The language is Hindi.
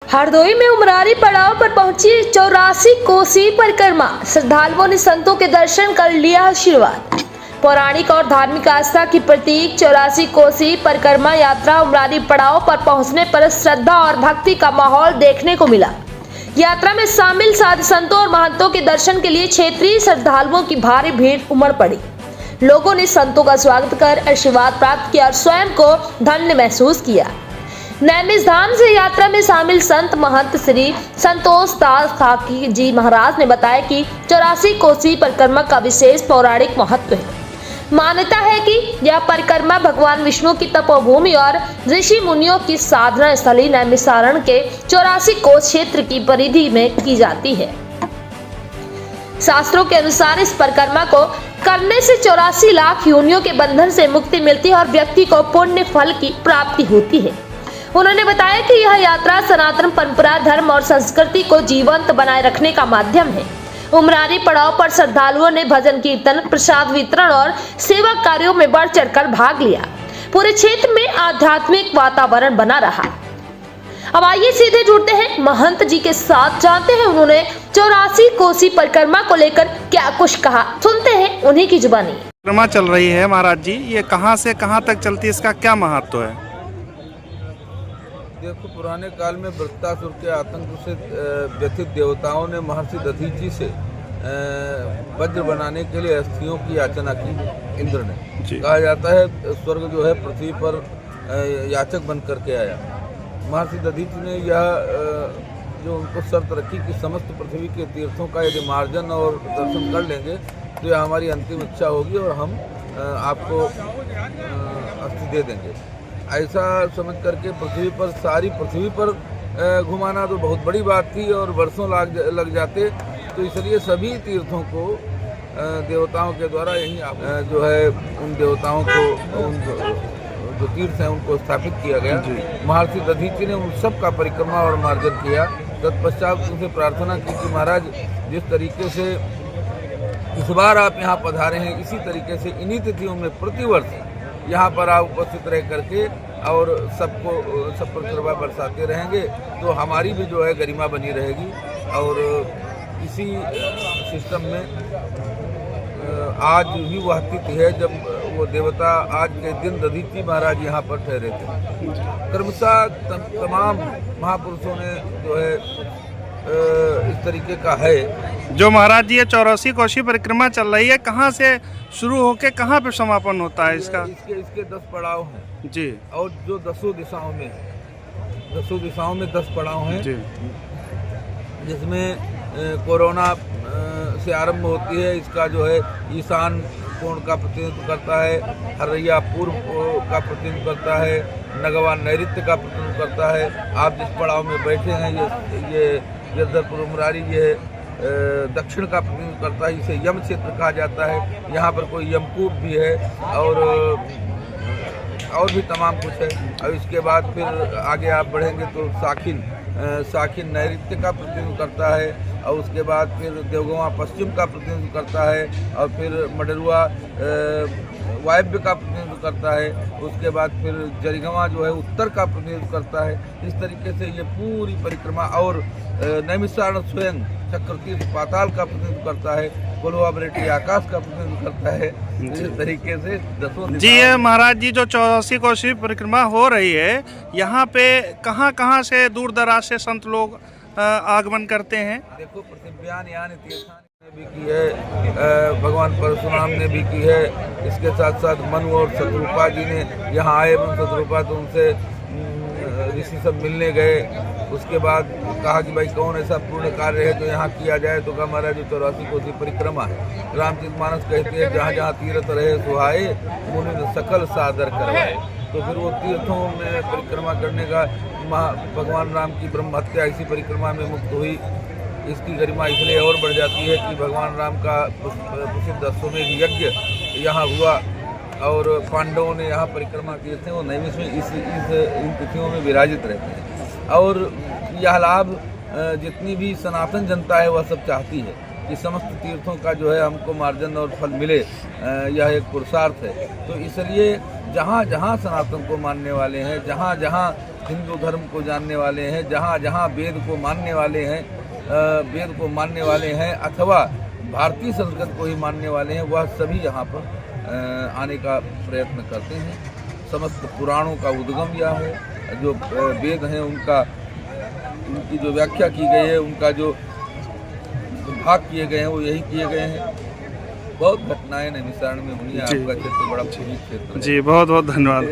हरदोई में उमरारी पड़ाव पर पहुंची 84 कोसी परिक्रमा। श्रद्धालुओं ने संतों के दर्शन कर लिया आशीर्वाद। पौराणिक और धार्मिक आस्था की प्रतीक 84 कोसी परिक्रमा यात्रा उमरारी पड़ाव पर पहुंचने पर श्रद्धा और भक्ति का माहौल देखने को मिला। यात्रा में शामिल साधु संतों और महंतों के दर्शन के लिए क्षेत्रीय श्रद्धालुओं की भारी भीड़ उमड़ पड़ी। लोगों ने संतों का स्वागत कर आशीर्वाद प्राप्त किया और स्वयं को धन्य महसूस किया। नैमिष धाम से यात्रा में शामिल संत महंत श्री संतोष दास खाकी जी महाराज ने बताया कि 84 कोसी परिक्रमा का विशेष पौराणिक महत्व है। मान्यता है कि यह परिक्रमा भगवान विष्णु की तपोभूमि और ऋषि मुनियों की साधना स्थली नैमिषारण्य के 84 कोस क्षेत्र की परिधि में की जाती है। शास्त्रों के अनुसार इस परिक्रमा को करने से 84 लाख योनियों के बंधन से मुक्ति मिलती है और व्यक्ति को पुण्य फल की प्राप्ति होती है। उन्होंने बताया कि यह यात्रा सनातन परंपरा, धर्म और संस्कृति को जीवंत बनाए रखने का माध्यम है। उमरारी पड़ाव पर श्रद्धालुओं ने भजन कीर्तन, प्रसाद वितरण और सेवा कार्यों में बढ़ चढ़कर भाग लिया। पूरे क्षेत्र में आध्यात्मिक वातावरण बना रहा। अब आइए सीधे जुड़ते हैं महंत जी के साथ, जानते हैं उन्होंने 84 कोसी परिक्रमा को लेकर क्या कुछ कहा। सुनते हैं उन्हीं की जुबानी। परिक्रमा चल रही है महाराज जी, ये कहाँ से कहाँ तक चलती है, इसका क्या महत्व है? देखो, पुराने काल में वृत्तासुर के आतंक से व्यथित देवताओं ने महर्षि दधीची से वज्र बनाने के लिए अस्थियों की याचना की इंद्र ने। कहा जाता है स्वर्ग जो है पृथ्वी पर याचक बन करके आया। महर्षि दधीची ने यह जो उनको शर्त रखी कि समस्त पृथ्वी के तीर्थों का यदि मार्जन और दर्शन कर लेंगे तो यह हमारी अंतिम इच्छा होगी और हम आपको अस्थि दे देंगे। ऐसा समझ करके पृथ्वी पर सारी पृथ्वी पर घुमाना तो बहुत बड़ी बात थी और वर्षों लग जाते। तो इसलिए सभी तीर्थों को देवताओं के द्वारा यहीं जो है उन देवताओं को उन जो तीर्थ हैं उनको स्थापित किया गया। महर्षि दधीची ने उन सब का परिक्रमा और मार्जन किया। तत्पश्चात उनसे प्रार्थना की कि महाराज, जिस तरीके से इस बार आप यहाँ पधारे हैं, इसी तरीके से इन्हीं तिथियों में प्रतिवर्ष यहाँ पर आप उपस्थित रह करके और सबको सब पर कृपा बरसाते रहेंगे तो हमारी भी जो है गरिमा बनी रहेगी। और इसी सिस्टम में आज भी वह तिथि है जब वो देवता आज के दिन दधीची महाराज यहाँ पर ठहरे थे। क्रमशः तमाम महापुरुषों ने जो है इस तरीके का है। जो महाराज जी ये 84 कोसी परिक्रमा चल रही है, कहाँ से शुरू होके कहाँ पे समापन होता है इसका? इसके 10 पड़ाव हैं जी, और जो 10 दिशाओं में 10 पड़ाव हैं जी, जिसमें कोरोना से आरंभ होती है। इसका जो है ईशान कोण का प्रतिनिधित्व करता है, हरैया पूर्व का प्रतिनिधित्व करता है, नगवा नैऋत्य का प्रतिनिधित्व करता है। आप जिस पड़ाव में बैठे हैं ये गिरधरपुर उमरारी ये दक्षिण का प्रतिनिधित्व करता है। इसे यम क्षेत्र कहा जाता है। यहाँ पर कोई यमकूप भी है और भी तमाम कुछ है। और इसके बाद फिर आगे आप बढ़ेंगे तो साखिन नैऋत्य का प्रतिनिधित्व करता है और उसके बाद फिर देवगवा पश्चिम का प्रतिनिधित्व करता है और फिर मडरुआ वायव्य का प्रतिनिधित्व करता है। उसके बाद फिर जरिगवा जो है उत्तर का प्रतिनिधित्व करता है। इस तरीके से ये पूरी परिक्रमा और नैमिषारण्य स्वयं चक्रतीर्थ पाताल का प्रतिनिधित्व करता है, कोल्हा बरेटी आकाश का प्रतिनिधित्व करता है। इस तरीके से 10 जी। ये महाराज जी जो 84 कोसी परिक्रमा हो रही है, यहाँ पे कहाँ कहाँ से दूर दराज से संत लोग आगमन करते हैं? देखो, पृथ्व्यान यानी तीर्थान ने भी की है, भगवान परशुराम ने भी की है। इसके साथ साथ मनु और शत्रुपा जी ने यहाँ आए। शत्रुपा तो उनसे ऋषि सब मिलने गए। उसके बाद कहा कि भाई कौन ऐसा पूर्ण कार्य है जो यहाँ किया जाए, तो कहा महाराज जो 84 कोसी परिक्रमा है। रामचरितमानस कहते हैं जहाँ जहाँ तीर्थ रहे सुहाए, मुनि सकल सादर करवाए। तो फिर वो तीर्थों में परिक्रमा करने का भगवान राम की ब्रह्म हत्या इसी परिक्रमा में मुक्त हुई। इसकी गरिमा इसलिए और बढ़ जाती है कि भगवान राम का प्रसिद्ध अश्वमेध यज्ञ यहाँ हुआ और पांडवों ने यहाँ परिक्रमा किए थे। वो नैमिष में इन तिथियों में विराजित रहते हैं। और यह लाभ जितनी भी सनातन जनता है वह सब चाहती है कि समस्त तीर्थों का जो है हमको मार्जन और फल मिले। यह एक पुरुषार्थ है। तो इसलिए जहाँ जहाँ सनातन को मानने वाले हैं, जहाँ जहाँ हिंदू धर्म को जानने वाले हैं, जहाँ जहाँ वेद को मानने वाले हैं अथवा भारतीय संस्कृति को ही मानने वाले हैं, वह सभी यहाँ पर आने का प्रयत्न करते हैं। समस्त पुराणों का उद्गम यह है, जो वेद हैं उनकी जो व्याख्या की गई है, उनका जो भाग किए गए हैं वो यही किए गए हैं। बहुत घटनाएं नैमिषारण्य में हुई हैं। आपका क्षेत्र बड़ा पवित्र क्षेत्र है। जी बहुत बहुत धन्यवाद।